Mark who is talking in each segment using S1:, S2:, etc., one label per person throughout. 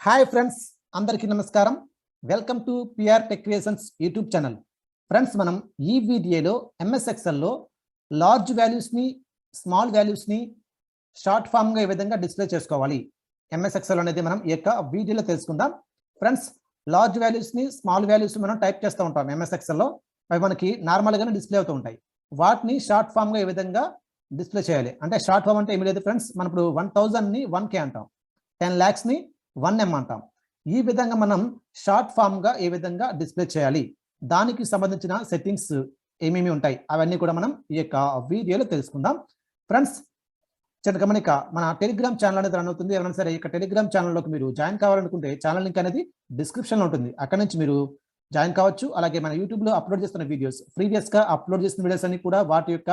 S1: Hi friends, అందరికీ నమస్కారం. Welcome to PR tech creations YouTube channel. Friends, మనం ఈ వీడియోలో ఎంఎస్ ఎక్సెల్లో లార్జ్ వాల్యూస్ని, స్మాల్ వాల్యూస్ని షార్ట్ ఫామ్గా ఏ విధంగా డిస్ప్లే చేసుకోవాలి ఎంఎస్ ఎక్సెల్ అనేది మనం ఈ యొక్క వీడియోలో తెలుసుకుందాం. ఫ్రెండ్స్, లార్జ్ వాల్యూస్ని, స్మాల్ వాల్యూస్ మనం టైప్ చేస్తూ ఉంటాం ఎంఎస్ ఎక్సెల్లో. అవి మనకి నార్మల్గానే డిస్ప్లే అవుతూ ఉంటాయి. వాటిని షార్ట్ ఫామ్గా ఏ విధంగా డిస్ప్లే చేయాలి అంటే, షార్ట్ ఫామ్ అంటే ఏమి లేదు ఫ్రెండ్స్, మనం ఇప్పుడు 1000ని 1K అంటాం, 10 lakhsని 1M అంటాం. ఈ విధంగా మనం షార్ట్ ఫామ్గా ఏ విధంగా డిస్ప్లే చేయాలి, దానికి సంబంధించిన సెట్టింగ్స్ ఏమేమి ఉంటాయి అవన్నీ కూడా మనం ఈ యొక్క వీడియోలో తెలుసుకుందాం. ఫ్రెండ్స్, చిన్న గమనిక, మన టెలిగ్రామ్ ఛానల్ అనేది రన్ అవుతుంది. ఎవరైనా సరే ఇక టెలిగ్రామ్ ఛానల్లోకి మీరు జాయిన్ కావాలనుకుంటే ఛానల్ లింక్ అనేది డిస్క్రిప్షన్లో ఉంటుంది, అక్కడ నుంచి మీరు జాయిన్ కావచ్చు. అలాగే మన యూట్యూబ్లో అప్లోడ్ చేస్తున్న వీడియోస్, ప్రీవియస్గా అప్లోడ్ చేసిన వీడియోస్ అన్ని కూడా వాటి యొక్క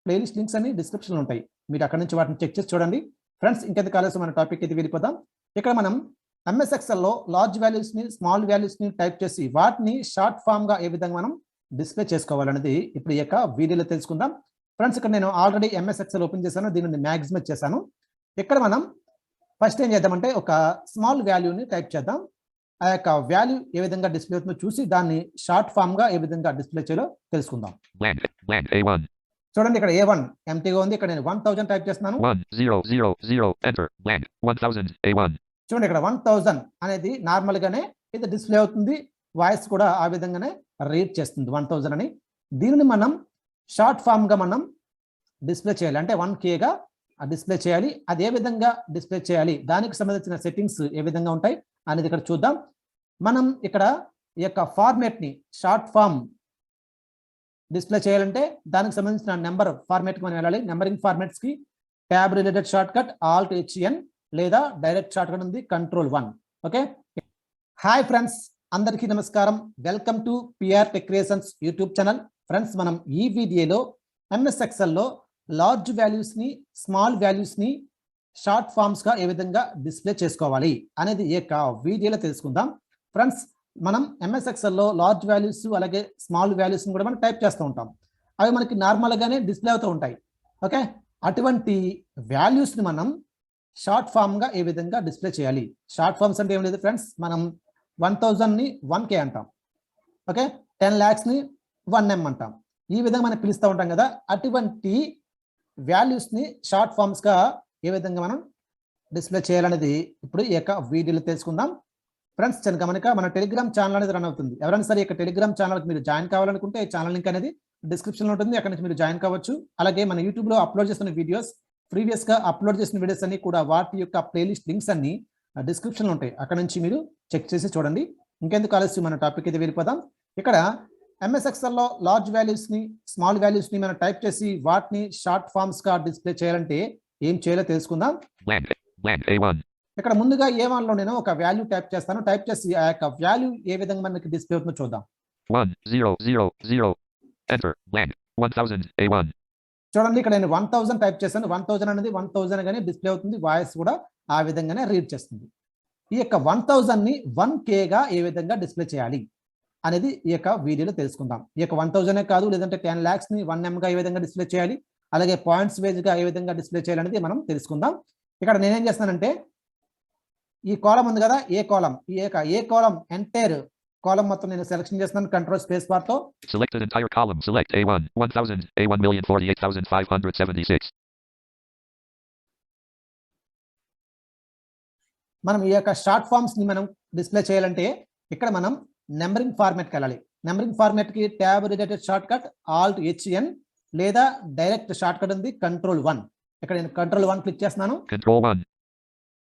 S1: ప్లేలిస్ట్ లింక్స్ అన్ని డిస్క్రిప్షన్లో ఉంటాయి, మీరు అక్కడ నుంచి వాటిని చెక్ చేసి చూడండి. ఫ్రెండ్స్, ఇంకెందుకు ఆలస్యం, మన టాపిక్ అయితే వెళ్ళిపోదాం. ఇక్కడ మనం ఎంఎస్ ఎక్సెల్లో లార్జ్ వాల్యూస్ని, స్మాల్ వాల్యూస్ని టైప్ చేసి వాటిని షార్ట్ ఫామ్గా ఏ విధంగా మనం డిస్ప్లే చేసుకోవాలనేది ఇప్పుడు ఈ యొక్క వీడియోలో తెలుసుకుందాం. ఫ్రెండ్స్, ఇక్కడ నేను ఆల్రెడీ ఎంఎస్ ఎక్సెల్ ఓపెన్ చేశాను, దీనిని మ్యాక్సిమైజ్ చేశాను. ఇక్కడ మనం ఫస్ట్ ఏం చేద్దామంటే, ఒక స్మాల్ వాల్యూని టైప్ చేద్దాం. ఆ యొక్క వాల్యూ ఏ విధంగా డిస్ప్లే అవుతుందో చూసి దాన్ని షార్ట్ ఫామ్గా ఏ విధంగా డిస్ప్లే చేయాలో తెలుసుకుందాం. చూడండి, ఇక్కడ A1 ఎంటీగా ఉంది. ఇక్కడ నేను 1000 టైప్ చేస్తున్నాను.
S2: 1000 enter blank 1000 A1.
S1: చూడండి, ఇక్కడ 1000 అనేది నార్మల్ గానే ఇది డిస్ప్లే అవుతుంది. వాయిస్ కూడా ఆ విధంగానే రీడ్ చేస్తుంది 1000 అని. దీనిని మనం షార్ట్ ఫామ్ గా మనం డిస్ప్లే చేయాలి అంటే 1Kగా డిస్ప్లే చేయాలి. అది ఏ విధంగా డిస్ప్లే చేయాలి, దానికి సంబంధించిన సెట్టింగ్స్ ఏ విధంగా ఉంటాయి అనేది ఇక్కడ చూద్దాం. మనం ఇక్కడ ఈ యొక్క ఫార్మేట్ ని షార్ట్ ఫామ్ డిస్ప్లే చేయాలంటే దానికి సంబంధించిన నెంబర్ ఫార్మేట్ కి మనం వెళ్ళాలి. నెంబరింగ్ ఫార్మాట్స్ కి tab related short cut Alt+N లేదా డైరెక్ట్ షార్ట్ కట్ ఉంది Ctrl+1. ఓకే, హాయ్ ఫ్రెండ్స్, అందరికీ నమస్కారం. Welcome to PR tech creations YouTube channel. Friends, మనం ఈ వీడియోలో ఎంఎస్ ఎక్సెల్లో లార్జ్ వాల్యూస్ని, స్మాల్ వాల్యూస్ని షార్ట్ ఫామ్స్గా ఏ విధంగా డిస్ప్లే చేసుకోవాలి అనేది ఈ యొక్క వీడియోలో తెలుసుకుందాం. ఫ్రెండ్స్, మనం ఎంఎస్ ఎక్సెల్లో లార్జ్ వాల్యూస్ అలాగే స్మాల్ వాల్యూస్ని కూడా మనం టైప్ చేస్తూ ఉంటాం. అవి మనకి నార్మల్గానే డిస్ప్లే అవుతూ ఉంటాయి. ఓకే, అటువంటి వాల్యూస్ని మనం షార్ట్ ఫామ్గా ఏ విధంగా డిస్ప్లే చేయాలి. షార్ట్ ఫామ్స్ అంటే ఏం లేదు ఫ్రెండ్స్, మనం 1000ని 1K అంటాం, ఓకే, 10 lakhsని 1M అంటాం. ఈ విధంగా మనం పిలుస్తూ ఉంటాం కదా, అటువంటి వాల్యూస్ని షార్ట్ ఫామ్స్గా ఏ విధంగా మనం డిస్ప్లే చేయాలనేది ఇప్పుడు ఈ యొక్క వీడియోలో తెలుసుకుందాం. ఫ్రెండ్స్, చిన్న గమనిక, మన టెలిగ్రామ్ ఛానల్ అనేది రన్ అవుతుంది. ఎవరైనా సరే ఇక టెలిగ్రామ్ ఛానల్కి మీరు జాయిన్ కావాలనుకుంటే ఛానల్ లింక్ అనేది డిస్క్రిప్షన్లో ఉంటుంది, అక్కడ నుంచి మీరు జాయిన్ కావచ్చు. అలాగే మన యూట్యూబ్లో అప్లోడ్ చేస్తున్న వీడియోస్, ప్రీవియస్గా అప్లోడ్ చేసిన వీడియోస్ అన్ని కూడా వాటి యొక్క ప్లేలిస్ట్ లింక్స్ అన్ని డిస్క్రిప్షన్లో ఉంటాయి, అక్కడ నుంచి మీరు చెక్ చేసి చూడండి. ఇంకెందుకు ఆలస్యం, మన టాపిక్ అయితే వెళ్ళిపోదాం. ఇక్కడ ఎంఎస్ ఎక్సెల్లో లార్జ్ వాల్యూస్ని, స్మాల్ వాల్యూస్ని మనం టైప్ చేసి వాటిని షార్ట్ ఫామ్స్గా డిస్ప్లే చేయాలంటే ఏం చేయాలో తెలుసుకుందాం. ఇక్కడ ముందుగా A1లో నేను ఒక వాల్యూ టైప్ చేస్తాను. టైప్ చేసి ఆ యొక్క వాల్యూ ఏ విధంగా మనకి డిస్ప్లే అవుతుందో చూద్దాం.
S2: 1000 enter blank 1000 A1.
S1: చూడండి, ఇక్కడ నేను 1000 టైప్ చేశాను. 1000 అనేది 1000 గానే డిస్ప్లే అవుతుంది. వాయిస్ కూడా ఆ విధంగానే రీడ్ చేస్తుంది. ఈ యొక్క 1000ని 1Kగా ఏ విధంగా డిస్ప్లే చేయాలి అనేది ఈ యొక్క వీడియోలో తెలుసుకుందాం. ఈ యొక్క 1000 కాదు, లేదంటే 10 lakhsని 1Mగా ఏ విధంగా డిస్ప్లే చేయాలి, అలాగే పాయింట్స్ వేజ్గా ఏ విధంగా డిస్ప్లే చేయాలనేది మనం తెలుసుకుందాం. ఇక్కడ నేనేం చేస్తానంటే, ఈ కాలం ఉంది కదా, ఏ కాలం, ఈ యొక్క ఏ కాలం ఎంటైర్ కాలం మొత్తం నేను సెలెక్షన్ చేస్తున్నాను కంట్రోల్ స్పేస్ బార్ తో.
S2: Selected entire column. Select A1 1000 A1,048,576.
S1: మనం ఈ యొక్క షార్ట్ ఫామ్స్ ని మనం డిస్ప్లే చేయాలంటే ఇక్కడ మనం నెంబరింగ్ ఫార్మాట్కి వెళ్ళాలి. నెంబరింగ్ ఫార్మాట్ కి tab related short cut Alt+N లేదా డైరెక్ట్ షార్ట్ కట్ ఉంది Ctrl+1. ఇక్కడ నేను Ctrl+1 క్లిక్ చేస్తున్నాను.
S2: Ctrl+1.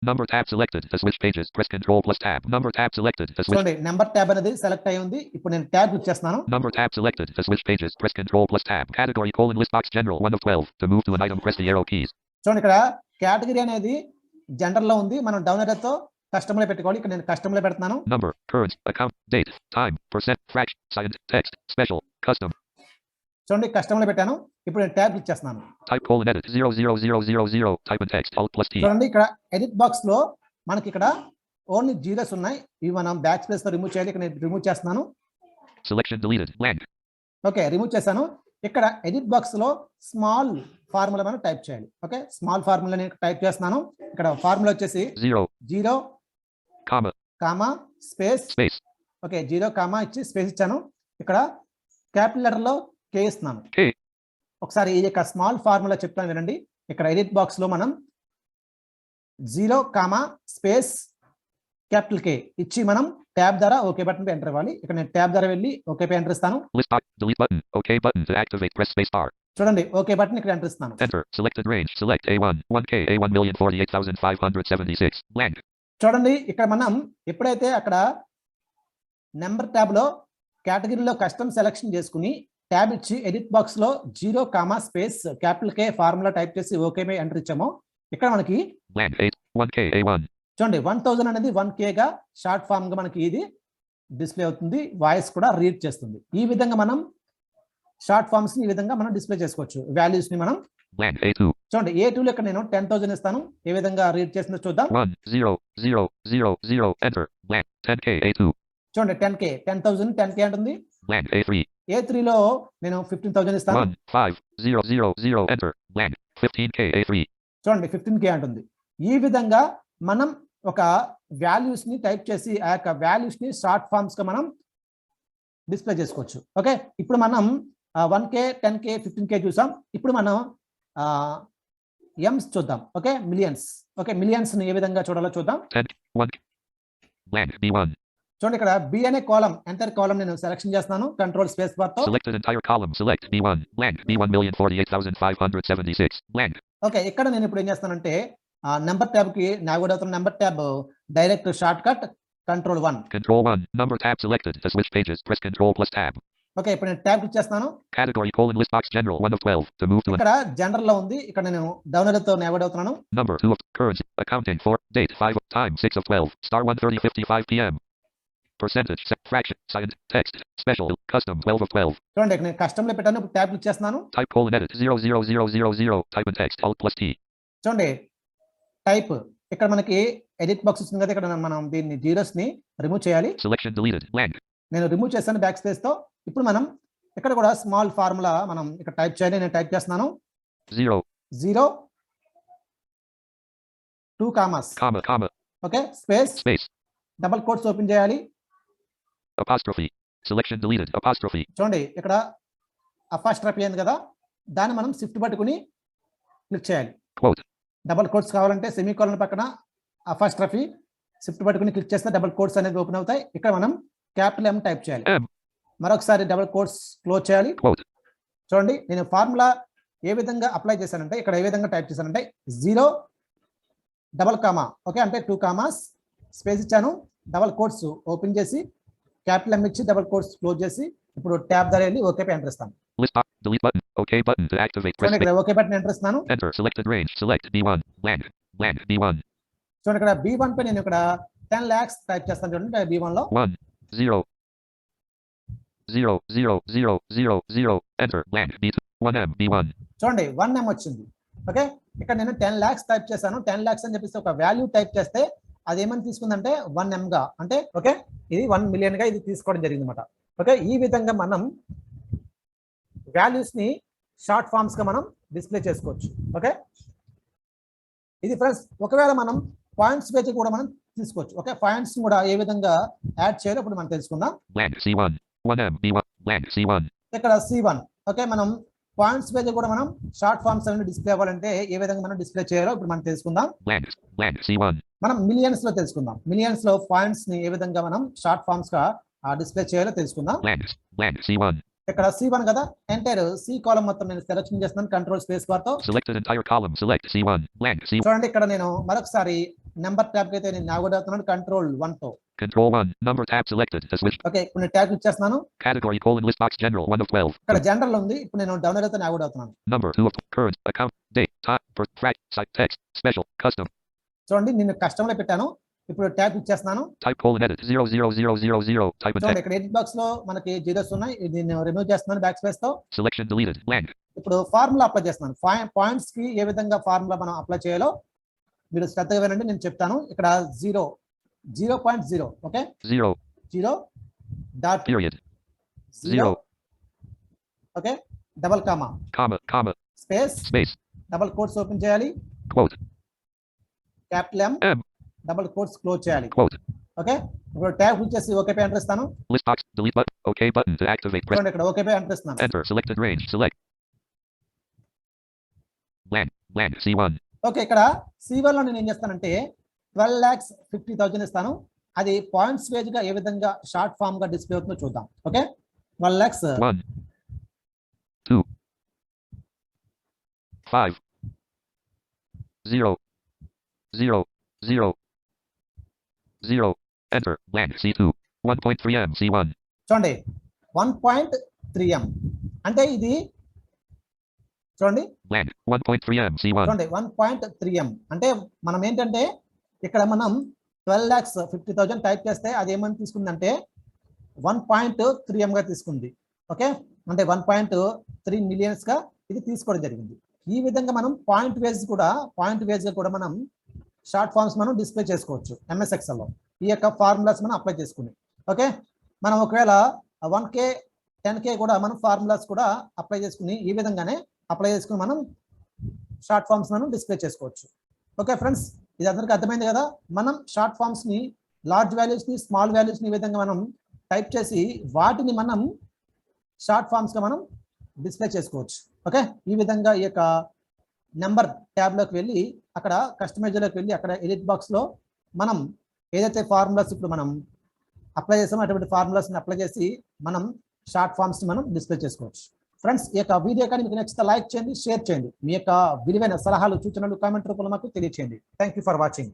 S2: Number tab selected to switch pages. Press Ctrl+Tab. Number tab selected to switch.
S1: చూడండి, నెంబర్ ట్యాబ్ అనేది సెలెక్ట్ అయి ఉంది. ఇప్పుడు నేను ట్యాబ్ క్లిక్ చేస్తున్నాను.
S2: Number tab selected to switch pages. Press Ctrl+Tab. Category list box general 1 of 12. To move to an item, press the arrow keys.
S1: చూడండి, ఇక్కడ category అనేది జనరల్ లో ఉంది. మనం డౌన్ ఏరో తో కస్టమ్ లో పెట్టుకోవాలి. ఇక్కడ నేను కస్టమ్ లో పెడుతున్నాను.
S2: Number, current, account, date, time, percent, fraction, signed, text, special, custom.
S1: చూడండి, కస్టమ్ లో పెట్టాను. ఇప్పుడు నేను ట్యాబ్ క్లిక్ చేస్తున్నాను.
S2: Type :edit 00000. Type in text Alt+T.
S1: చూడండి, ఇక్కడ ఎడిట్ బాక్స్ లో మనకి ఇక్కడ ఓన్లీ జీరోస్ ఉన్నాయి. ఇవి మనం బ్యాక్ స్పేస్ తో రిమూవ్ చేయాలి. ఇక్కడ నేను రిమూవ్ చేస్తున్నాను.
S2: Selection deleted blank.
S1: Okay, remove చేశాను. ఇక్కడ ఎడిట్ బాక్స్ లో స్మాల్ ఫార్ములా మనం టైప్ చేయాలి. ఓకే, స్మాల్ ఫార్ములా నేను టైప్ చేస్తున్నాను. ఇక్కడ ఫార్ములా వచ్చేసి
S2: 0 comma,
S1: comma space
S2: space,
S1: okay 0 comma ఇచ్చి స్పేస్ ఇచ్చాను. ఇక్కడ క్యాపిటల్ లెటర్ లో K ఇస్తున్నాను.
S2: K,
S1: ఒకసారి ఈ యొక్క స్మాల్ ఫార్ములా చెప్తాను వినండి. ఇక్కడ ఎడిట్ బాక్స్ లో మనం 0 కామా స్పేస్ క్యాపిటల్ K ఇచ్చి మనం ట్యాబ్ ద్వారా ఓకే బటన్ పై ఎంటర్ ఇవ్వాలి. ఇక్కడ నేను ట్యాబ్ ద్వారా వెళ్ళి ఓకే పై ఎంటర్ ఇస్తాను.
S2: list box, delete button, OK button to activate, press space bar.
S1: చూడండి ఓకే బటన్ ఇక్కడ ఎంటర్ ఇస్తాను.
S2: Enter, selected range, select A1, 1K, A1,048,576, blank.
S1: చూడండి ఇక్కడ మనం ఎప్పుడైతే అక్కడ నెంబర్ ట్యాబ్ లో కేటగిరీలో కస్టమ్ సెలెక్షన్ చేసుకుని ట్యాబ్ ఇచ్చి ఎడిట్ బాక్స్ లో 0 comma space capital K formula type చేసి ఓకే పై ఎంటర్ ఇచ్చామో ఇక్కడ మనకి
S2: Blank, 1K, A1.
S1: చూడండి 1000 అనేది 1K గా షార్ట్ ఫామ్ గా మనకి ఇది డిస్ప్లే అవుతుంది. వాయిస్ కూడా రీడ్ చేస్తుంది. ఈ విధంగా మనం షార్ట్ ఫామ్స్ ని ఈ విధంగా మనం డిస్ప్లే చేసుకోవచ్చు. వాల్యూస్ ని మనం
S2: Blank, A2.
S1: చూడండి A2 లో ఇక్కడ నేను 10,000 ఇస్తాను. ఏ విధంగా రీడ్ చేస్తుందో చూద్దాం.
S2: 1, 0, 0, 0, 0, enter, blank, 10K, A2.
S1: చూడండి 10K 10,000 10K అంటుంది.
S2: Blank, A3.
S1: A3 లో నేను 15,000 ఇస్తాను.
S2: 1, 5, 0, 0, 0, enter, blank, 15K, A3.
S1: చూడండి 15K అంటుంది. ఈ విధంగా మనం ఒక వాల్యూస్ ని టైప్ చేసి ఆ యొక్క వాల్యూస్ ని షార్ట్ ఫామ్స్ గా మనం డిస్ప్లే చేసుకోవచ్చు. ఓకే ఇప్పుడు మనం 1K 10K 15K చూసాం. ఇప్పుడు మనం ఎమ్స్ చూద్దాం. Okay millions. ఓకే మిలియన్స్ ని ఏ విధంగా చూడాలో చూద్దాం.
S2: 10, 1, blank, B1.
S1: చూడండి ఇక్కడ బి అనే కాలం ఎంటర్ కాలం నేను సెలెక్షన్ చేస్తున్నాను కంట్రోల్ స్పేస్ బార్ తో.
S2: Selected entire column, select B1, blank, B1,048,576, blank.
S1: Okay ఇక్కడ నేను ఇప్పుడు ఏం చేస్తానంటే నెంబర్ ట్యాబ్ కి నావిగేట్ అవుతున్న number tab direct short cut control 1.
S2: Control 1, number tab selected, to switch pages, press Control plus tab.
S1: Okay ఇప్పుడు నేను ట్యాబ్ క్లిక్ చేస్తాను.
S2: Category, list box, general, 1 of 12, to move to
S1: ఇక్కడ general లో ఉంది. ఇక్కడ నేను డౌన్ తో నావిగేట్ అవుతున్నాను.
S2: number 2 of currency, accounting, 4, date, 5 of time, 6 of 12, star 1:30:55 p.m. Percentage, fraction, science, text, special, custom, 12 of 12.
S1: చూడండి ఇక్కడ నేను కస్టమ్ లో పెట్టాను. ఇప్పుడు ట్యాబ్ క్లిక్ చేస్తున్నాను.
S2: Type, edit, 00000, type in text, alt plus T.
S1: చూడండి టైప్ ఇక్కడ మనకి ఎడిట్ బాక్స్ వస్తుంది కదా. ఇక్కడ మనం దీన్ని జీరోస్ ని రిమూవ్ చేయాలి.
S2: Selection deleted, blank.
S1: నేను రిమూవ్ చేస్తాను బ్యాక్ స్పేస్ తో. ఇప్పుడు మనం ఇక్కడ కూడా స్మాల్ ఫార్ములా మనం ఇక్కడ టైప్ చేయాలి. నేను టైప్ చేస్తున్నాను
S2: 0,
S1: 2 commas
S2: comma,
S1: okay space
S2: space,
S1: double quotes open చేయాలి.
S2: apostrophe. Selection deleted, apostrophe.
S1: చూడండి ఇక్కడ అపాస్ట్రఫీ అయింది కదా. దాన్ని మనం షిఫ్ట్ పట్టుకుని క్లిక్ చేయాలి.
S2: Quote.
S1: డబుల్ కోట్స్ కావాలంటే సెమీకోలన్ పక్కన అపాస్ట్రఫీ షిఫ్ట్ పట్టుకుని క్లిక్ చేస్తే డబుల్ కోట్స్ అనేది ఓపెన్ అవుతాయి. ఇక్కడ మనం క్యాపిటల్ M టైప్ చేయాలి.
S2: M.
S1: మరొకసారి డబుల్ కోట్స్ క్లోజ్ చేయాలి.
S2: Quote.
S1: చూడండి నేను ఫార్ములా ఏ విధంగా అప్లై చేశానంటే ఇక్కడ ఏ విధంగా టైప్ చేశానంటే 0 డబల్ కామా ఓకే అంటే 2 కామాస్ స్పేస్ ఇచ్చాను. డబల్ కోట్స్ ఓపెన్ చేసి క్యాపిటల్ M ఇచ్చి డబల్ కోట్స్ క్లోజ్ చేసి ఇప్పుడు ట్యాబ్ ద్వారా వెళ్ళి ఓకే పై ఎంటర్ ఇస్తాను.
S2: List box, delete button, OK button to activate, press
S1: చూడండి ఇక్కడ ఓకే బటన్ ఎంటర్ ఇస్తాను.
S2: enter, selected range, select B1, blank, B1.
S1: చూడండి ఇక్కడ B1 పై నేను ఇక్కడ 10 lakhs టైప్ చేస్తాను. చూడండి B1 లో
S2: 1, 0, 0, 0, 0, 0, 0, enter, blank, B2, 1M, B1.
S1: చూడండి 1M వచ్చింది. ఓకే ఇక్కడ నేను 10 lakhs టైప్ చేశాను. 10 lakhs అని చెప్పేసి ఒక వాల్యూ టైప్ చేస్తే అది ఏమని తీసుకుందంటే 1M గా అంటే ఓకే ఇది 1 million గా ఇది తీసుకోవడం జరిగింది అనమాట. ఓకే ఈ విధంగా మనం వాల్యూస్ ని షార్ట్ ఫామ్స్ గా మనం డిస్ప్లే చేసుకోవచ్చు. ఓకే ఇది ఫ్రెండ్స్ ఒకవేళ మనం పాయింట్స్ పేజ్ కూడా మనం తీసుకోవచ్చు. ఓకే పాయింట్స్ కూడా ఏ విధంగా యాడ్ చేయాలో ఇప్పుడు మనం తెలుసుకుందాం.
S2: Blank, C1, 1M, B1, blank, C1.
S1: ఇక్కడ C1 ఓకే మనం పాయింట్స్ పేజ్ కూడా మనం షార్ట్ ఫామ్స్ అన్ని డిస్ప్లే అవ్వాలంటే ఏ విధంగా మనం డిస్ప్లే చేయాలో ఇప్పుడు మనం తెలుసుకుందాం.
S2: Blank, C1.
S1: మనం మిలియన్స్ లో తెలుసుకుందాం. మిలియన్స్ లో పాయింట్స్ ని ఏ విధంగా మనం షార్ట్ ఫామ్స్ గా డిస్ప్లే చేయాలో తెలుసుకుందాం.
S2: Blank, C1.
S1: ఇక్కడ C1 కదా ఎంటర్ C కాలమ్ మొత్తం నేను సెలెక్షన్ చేస్తున్నాను కంట్రోల్ స్పేస్ బార్ తో.
S2: Selected entire column, select C1, blank, C1.
S1: చూడండి ఇక్కడ నేను మరొకసారి నెంబర్ ట్యాబ్ కి అయితే నేను నావిగేట్ అవుతున్నాను కంట్రోల్ 1 తో.
S2: Control 1, number tab selected, to switch.
S1: Okay ఇప్పుడు నేను ట్యాబ్ క్లిక్ చేస్తున్నాను.
S2: Category, list box, general, 1 of 12.
S1: ఇక్కడ జనరల్ ఉంది. ఇప్పుడు నేను డౌన్ అయితే నావిగేట్ అవుతున్నాను.
S2: Number 2 of current, account, date, time, fract, site, text, special, custom.
S1: చూడండి నేను కస్టమ్ లో పెట్టాను. ఇప్పుడు ట్యాబ్ క్లిక్ చేస్తున్నాను.
S2: Type, edit, 00000, type in
S1: చూడండి
S2: text.
S1: ఇక్కడ ఎడిట్ బాక్స్ లో మనకి జీరోస్ ఉన్నాయి. ఇది నేను రిమూవ్ చేస్తున్నాను బ్యాక్ స్పేస్ తో.
S2: Selection deleted, blank.
S1: ఇప్పుడు ఫార్ములా అప్లై చేస్తున్నాను. పాయింట్స్ కి ఏ విధంగా ఫార్ములా మనం అప్లై చేయాలో మీరు శ్రద్ధగా వినండి నేను చెప్తాను. ఇక్కడ 0.0 okay
S2: 0
S1: dot
S2: period 0
S1: okay double comma
S2: comma
S1: space
S2: space
S1: double quotes open చేయాలి.
S2: quote
S1: capital M
S2: M
S1: double quotes close చేయాలి.
S2: quote
S1: ఓకే, ఇప్పుడు ట్యాబ్ క్లిక్ చేసి ఓకే పై ఎంటర్ ఇస్తాను.
S2: List box. Delete button. OK button to activate. Press.
S1: చూడండి ఇక్కడ okay పై enter ఇస్తున్నాను.
S2: Enter. Selected range. Select. Blank. Blank. C1.
S1: Okay, ఇక్కడ C1 లో నేను ఏం చేస్తానంటే 12,50,000 ఇస్తాను. అది పాయింట్స్ వేజ్ గా ఏ విధంగా షార్ట్ ఫామ్ గా డిస్ప్లే అవుతుందో చూద్దాం. Okay, 1 lakhs
S2: 1 2 5 0 0 0 0. Enter. Blank. C2. 1.3M. C1.
S1: చూడండి 1.3M అంటే ఇది చూడండి
S2: Blank. 1.3M. C1.
S1: చూడండి 1.3M అంటే మనం ఏంటంటే ఇక్కడ మనం 12,50,000 టైప్ చేస్తే అది ఏమని తీసుకుందంటే 1.3M గా తీసుకుంది. ఓకే, అంటే 1.3 మిలియన్స్ గా ఇది తీసుకోవడం జరిగింది. ఈ విధంగా మనం పాయింట్ వేజ్ గా కూడా మనం షార్ట్ ఫామ్స్ మనం డిస్ప్లే చేసుకోవచ్చు MS Excel లో. ఈ యొక్క ఫార్ములాస్ మనం అప్లై చేసుకుని. ఓకే, మనం ఒకవేళ 1K 10K కూడా మనం ఫార్ములాస్ కూడా అప్లై చేసుకుని ఈ విధంగానే అప్లై చేసుకుని మనం షార్ట్ ఫామ్స్ మనం డిస్ప్లే చేసుకోవచ్చు. ఓకే ఫ్రెండ్స్, ఇది అందరికీ అర్థమైంది కదా. మనం షార్ట్ ఫామ్స్ ని లార్జ్ వాల్యూస్ ని స్మాల్ వాల్యూస్ ని ఈ విధంగా మనం టైప్ చేసి వాటిని మనం షార్ట్ ఫామ్స్ గా మనం డిస్ప్లే చేసుకోవచ్చు. ఓకే, ఈ విధంగా ఈ యొక్క నెంబర్ ట్యాబ్ లోకి వెళ్ళి అక్కడ కస్టమైజర్లోకి వెళ్ళి అక్కడ ఎడిట్ బాక్స్ లో మనం ఏదైతే ఫార్ములాస్ ఇప్పుడు మనం అప్లై చేసామో అటువంటి ఫార్ములాస్ ని అప్లై చేసి మనం షార్ట్ ఫామ్స్ ని మనం డిస్ప్లే చేసుకోవచ్చు. ఫ్రెండ్స్, ఈ యొక్క వీడియో కానీ మీకు నచ్చితే లైక్ చేయండి, షేర్ చేయండి. మీ యొక్క విలువైన సలహాలు, సూచనలు కామెంట్ రూపంలో మాకు తెలియచేయండి. Thank you for watching.